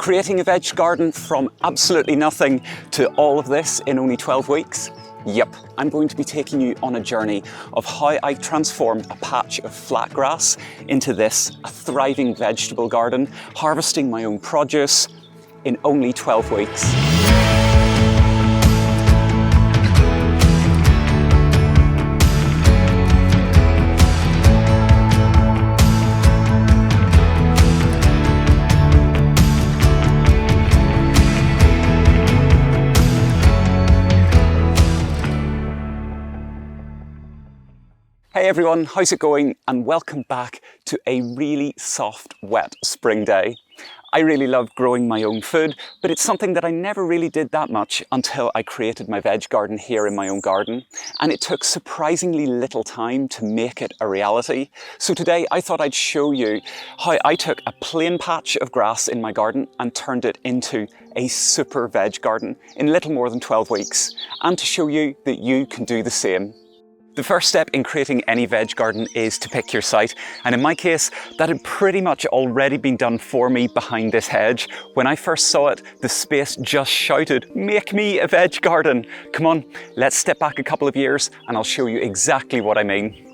Creating a veg garden from absolutely nothing to all of this in only 12 weeks? Yep, I'm going to be taking you on a journey of how I transformed a patch of flat grass into this, a thriving vegetable garden, harvesting my own produce in only 12 weeks. Hey everyone, how's it going? And welcome back to a really soft, wet spring day. I really love growing my own food, but it's something that I never really did that much until I created my veg garden here in my own garden. And it took surprisingly little time to make it a reality. So today I thought I'd show you how I took a plain patch of grass in my garden and turned it into a super veg garden in little more than 12 weeks. And to show you that you can do the same. The first step in creating any veg garden is to pick your site, and in my case that had pretty much already been done for me behind this hedge. When I first saw it, the space just shouted, "Make me a veg garden!" Come on, let's step back a couple of years and I'll show you exactly what I mean.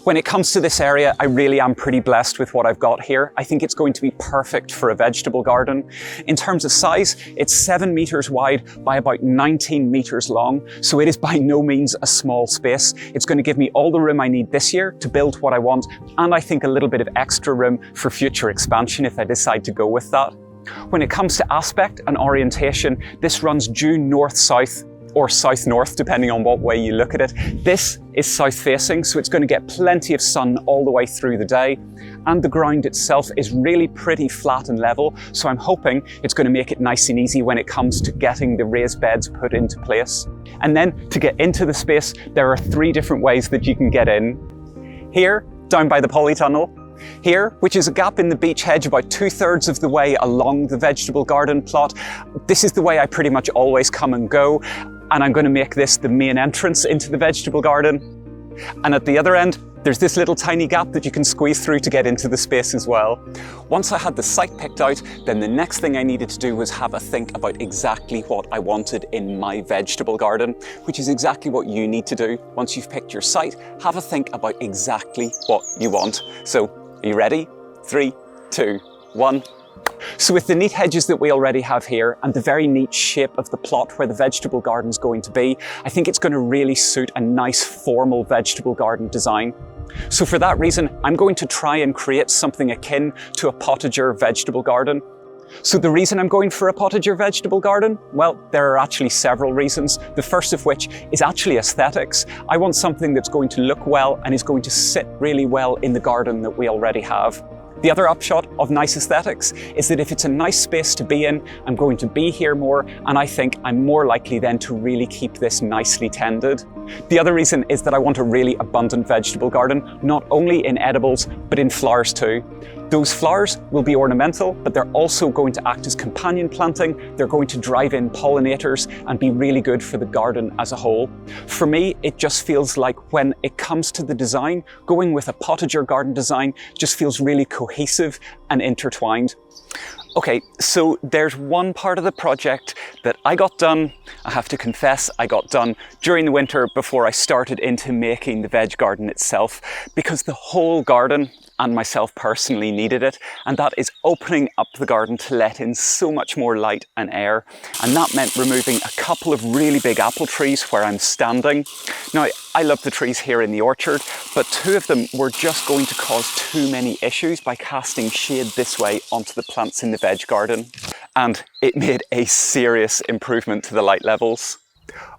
When it comes to this area, I really am pretty blessed with what I've got here. I think it's going to be perfect for a vegetable garden. In terms of size, it's 7 meters wide by about 19 meters long, so it is by no means a small space. It's going to give me all the room I need this year to build what I want, and I think a little bit of extra room for future expansion if I decide to go with that. When it comes to aspect and orientation, this runs due north-south or south-north, depending on what way you look at it. This is south-facing, so it's going to get plenty of sun all the way through the day. And the ground itself is really pretty flat and level, so I'm hoping it's going to make it nice and easy when it comes to getting the raised beds put into place. And then to get into the space, there are 3 different ways that you can get in. Here, down by the polytunnel. Here, which is a gap in the beech hedge about 2/3 of the way along the vegetable garden plot. This is the way I pretty much always come and go. And I'm going to make this the main entrance into the vegetable garden. And at the other end, there's this little tiny gap that you can squeeze through to get into the space as well. Once I had the site picked out, then the next thing I needed to do was have a think about exactly what I wanted in my vegetable garden, which is exactly what you need to do. Once you've picked your site, have a think about exactly what you want. So, are you ready? 3, 2, 1. So with the neat hedges that we already have here and the very neat shape of the plot where the vegetable garden is going to be, I think it's going to really suit a nice formal vegetable garden design. So for that reason, I'm going to try and create something akin to a potager vegetable garden. So the reason I'm going for a potager vegetable garden? Well, there are actually several reasons. The first of which is actually aesthetics. I want something that's going to look well and is going to sit really well in the garden that we already have. The other upshot of nice aesthetics is that if it's a nice space to be in, I'm going to be here more, and I think I'm more likely then to really keep this nicely tended. The other reason is that I want a really abundant vegetable garden, not only in edibles, but in flowers too. Those flowers will be ornamental, but they're also going to act as companion planting. They're going to drive in pollinators and be really good for the garden as a whole. For me, it just feels like when it comes to the design, going with a potager garden design just feels really cohesive and intertwined. Okay, so there's one part of the project that I got done, I have to confess, I got done during the winter before I started into making the veg garden itself, because the whole garden and myself personally needed it, and that is opening up the garden to let in so much more light and air. And that meant removing a couple of really big apple trees where I'm standing. Now, I love the trees here in the orchard, but 2 of them were just going to cause too many issues by casting shade this way onto the plants in the veg garden. And it made a serious improvement to the light levels.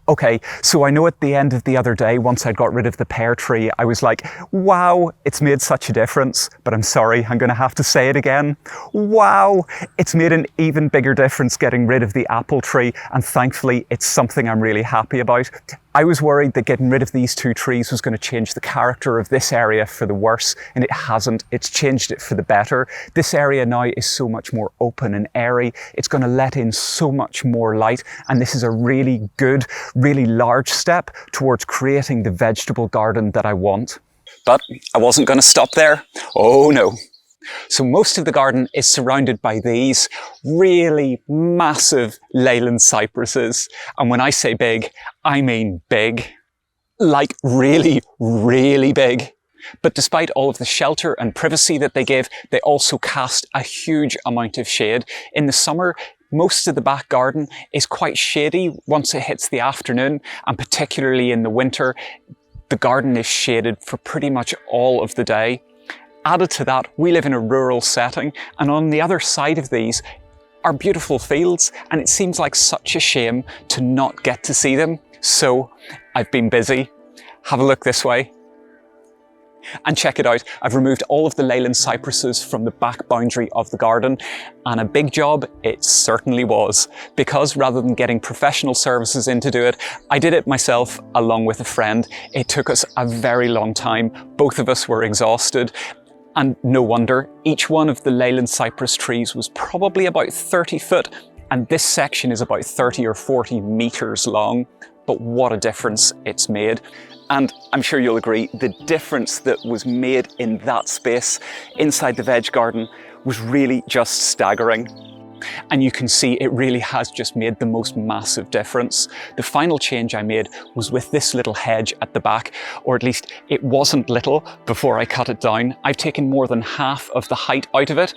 Okay, so I know at the end of the other day, once I got rid of the pear tree, I was like, wow, it's made such a difference. But I'm sorry, I'm going to have to say it again. Wow, it's made an even bigger difference getting rid of the apple tree. And thankfully, it's something I'm really happy about. I was worried that getting rid of these 2 trees was going to change the character of this area for the worse, and it hasn't. It's changed it for the better. This area now is so much more open and airy. It's going to let in so much more light, and this is a really good, really large step towards creating the vegetable garden that I want. But I wasn't going to stop there. Oh no. So most of the garden is surrounded by these really massive Leyland cypresses. And when I say big, I mean big. Like really, really big. But despite all of the shelter and privacy that they give, they also cast a huge amount of shade. In the summer, most of the back garden is quite shady once it hits the afternoon, and particularly in the winter, the garden is shaded for pretty much all of the day. Added to that, we live in a rural setting, and on the other side of these are beautiful fields, and it seems like such a shame to not get to see them. So I've been busy. Have a look this way. And check it out, I've removed all of the Leyland cypresses from the back boundary of the garden, and a big job it certainly was, because rather than getting professional services in to do it, I did it myself along with a friend. It took us a very long time, both of us were exhausted, and no wonder. Each one of the Leyland cypress trees was probably about 30 foot, and this section is about 30 or 40 meters long. But what a difference it's made. And I'm sure you'll agree, the difference that was made in that space inside the veg garden was really just staggering. And you can see it really has just made the most massive difference. The final change I made was with this little hedge at the back, or at least it wasn't little before I cut it down. I've taken more than half of the height out of it.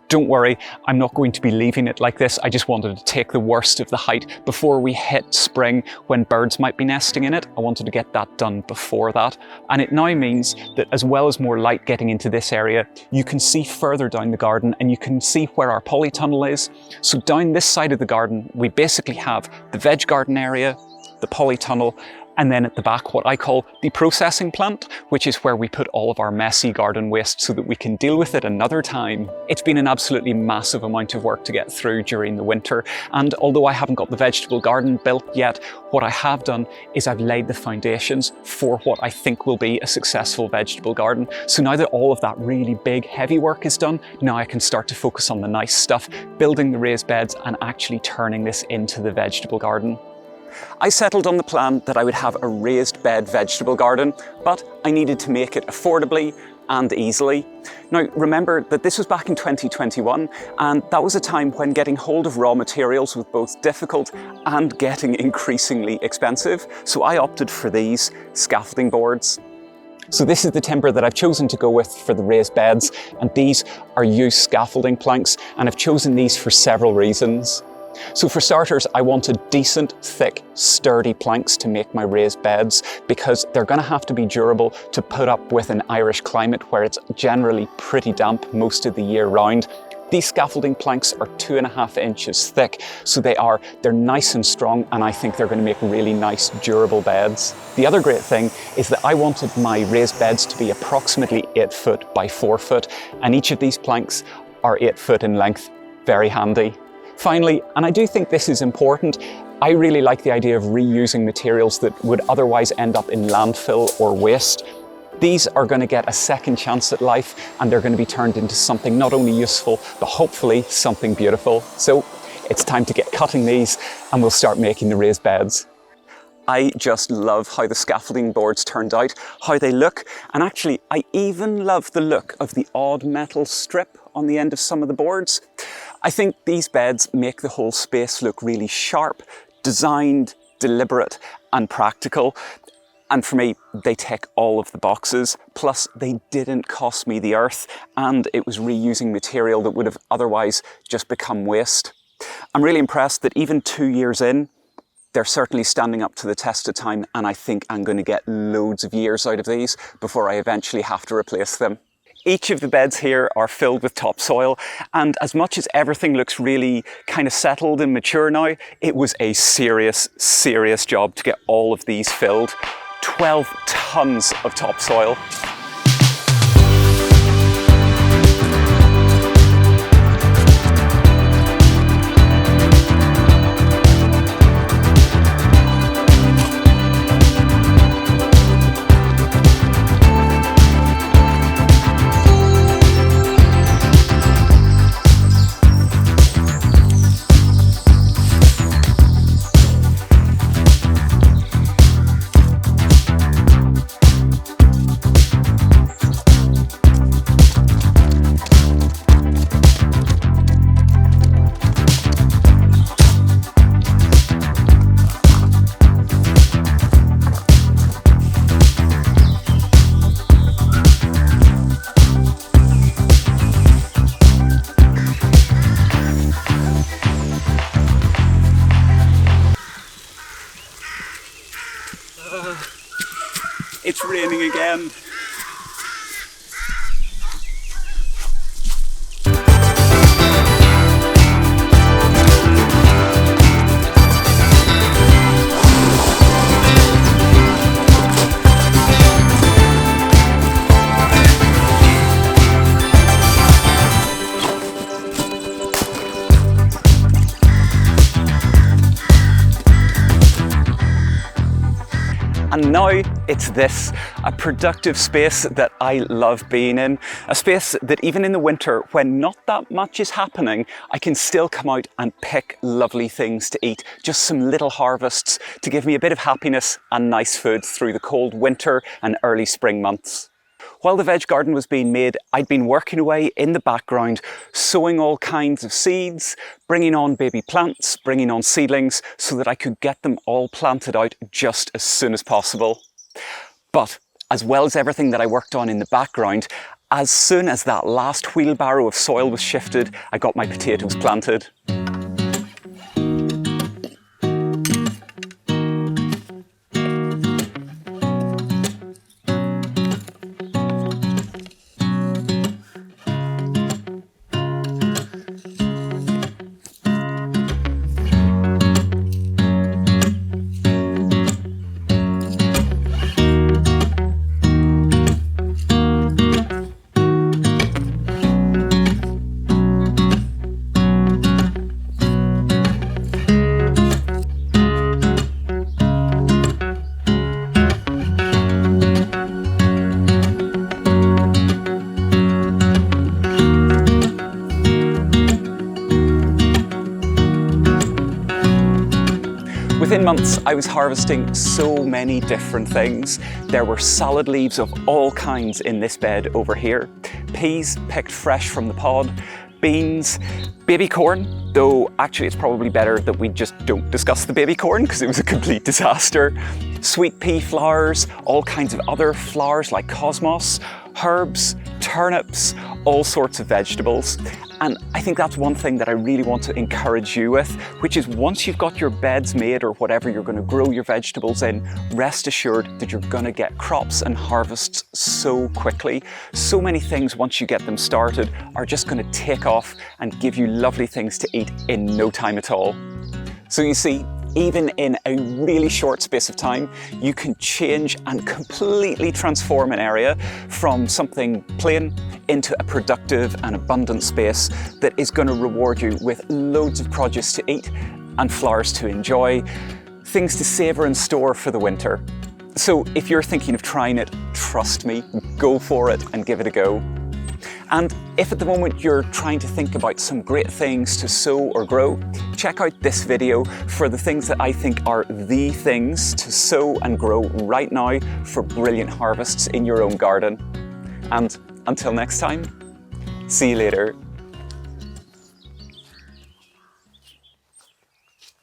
Don't worry, I'm not going to be leaving it like this. I just wanted to take the worst of the height before we hit spring when birds might be nesting in it. I wanted to get that done before that. And it now means that as well as more light getting into this area, you can see further down the garden and you can see where our polytunnel is. So down this side of the garden, we basically have the veg garden area, the polytunnel, and then at the back, what I call the processing plant, which is where we put all of our messy garden waste so that we can deal with it another time. It's been an absolutely massive amount of work to get through during the winter. And although I haven't got the vegetable garden built yet, what I have done is I've laid the foundations for what I think will be a successful vegetable garden. So now that all of that really big, heavy work is done, now I can start to focus on the nice stuff, building the raised beds and actually turning this into the vegetable garden. I settled on the plan that I would have a raised bed vegetable garden, but I needed to make it affordably and easily. Now, remember that this was back in 2021, and that was a time when getting hold of raw materials was both difficult and getting increasingly expensive. So I opted for these scaffolding boards. So this is the timber that I've chosen to go with for the raised beds, and these are used scaffolding planks, and I've chosen these for several reasons. So for starters, I wanted decent, thick, sturdy planks to make my raised beds because they're going to have to be durable to put up with an Irish climate where it's generally pretty damp most of the year round. These scaffolding planks are 2.5 inches thick, so they're nice and strong, and I think they're going to make really nice, durable beds. The other great thing is that I wanted my raised beds to be approximately 8 foot by 4 foot, and each of these planks are 8 foot in length. Very handy. Finally, and I do think this is important, I really like the idea of reusing materials that would otherwise end up in landfill or waste. These are going to get a second chance at life, and they're going to be turned into something not only useful, but hopefully something beautiful. So it's time to get cutting these and we'll start making the raised beds. I just love how the scaffolding boards turned out, how they look, and actually I even love the look of the odd metal strip on the end of some of the boards. I think these beds make the whole space look really sharp, designed, deliberate and practical. And for me, they tick all of the boxes. Plus, they didn't cost me the earth, and it was reusing material that would have otherwise just become waste. I'm really impressed that even 2 years in, they're certainly standing up to the test of time, and I think I'm going to get loads of years out of these before I eventually have to replace them. Each of the beds here are filled with topsoil, and as much as everything looks really kind of settled and mature now, it was a serious job to get all of these filled. 12 tons of topsoil. morning again. And now it's this, a productive space that I love being in. A space that even in the winter, when not that much is happening, I can still come out and pick lovely things to eat. Just some little harvests to give me a bit of happiness and nice food through the cold winter and early spring months. While the veg garden was being made, I'd been working away in the background, sowing all kinds of seeds, bringing on baby plants, bringing on seedlings, so that I could get them all planted out just as soon as possible. But as well as everything that I worked on in the background, as soon as that last wheelbarrow of soil was shifted, I got my potatoes planted. Within months, I was harvesting so many different things. There were salad leaves of all kinds in this bed over here, peas picked fresh from the pod, beans, baby corn, though actually it's probably better that we just don't discuss the baby corn because it was a complete disaster, sweet pea flowers, all kinds of other flowers like cosmos, herbs, turnips, all sorts of vegetables. And I think that's one thing that I really want to encourage you with, which is once you've got your beds made or whatever you're going to grow your vegetables in, rest assured that you're going to get crops and harvests so quickly. So many things, once you get them started, are just going to take off and give you lovely things to eat in no time at all. So you see, even in a really short space of time, you can change and completely transform an area from something plain into a productive and abundant space that is going to reward you with loads of produce to eat and flowers to enjoy, things to savour and store for the winter. So if you're thinking of trying it, trust me, go for it and give it a go. And if at the moment you're trying to think about some great things to sow or grow, check out this video for the things that I think are the things to sow and grow right now for brilliant harvests in your own garden. And until next time, see you later.